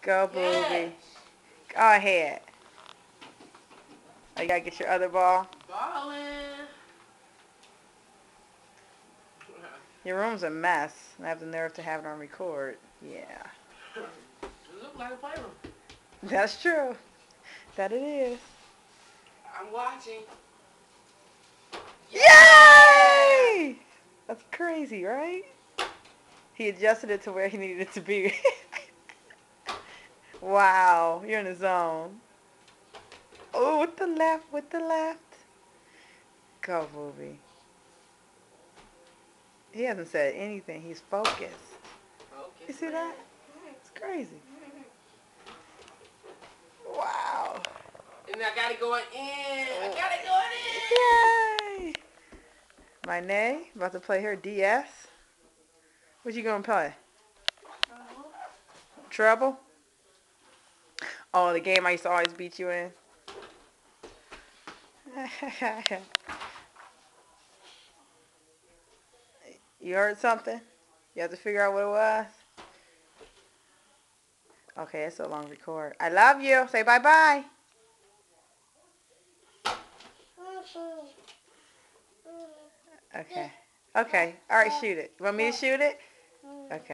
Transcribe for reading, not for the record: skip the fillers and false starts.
Go, Booby. Go ahead. Oh, you gotta get your other ball. Ballin'. Your room's a mess. I have the nerve to have it on record. Yeah. It looks like a playroom. That's true. That it is. I'm watching. Yay! That's crazy, right? He adjusted it to where he needed it to be. Wow, you're in the zone. Oh, with the left, with the left. Go, Booby. He hasn't said anything. He's focused. Focus, You see man. that? It's crazy. Wow. And I got it going in. I got it going in. Yay! My Nay, about to play her DS. What you gonna play? Trouble? Oh, the game I used to always beat you in. You heard something? You have to figure out what it was? Okay, it's a long record. I love you. Say bye-bye. Okay. Okay. All right, shoot it. You want me to shoot it? Okay.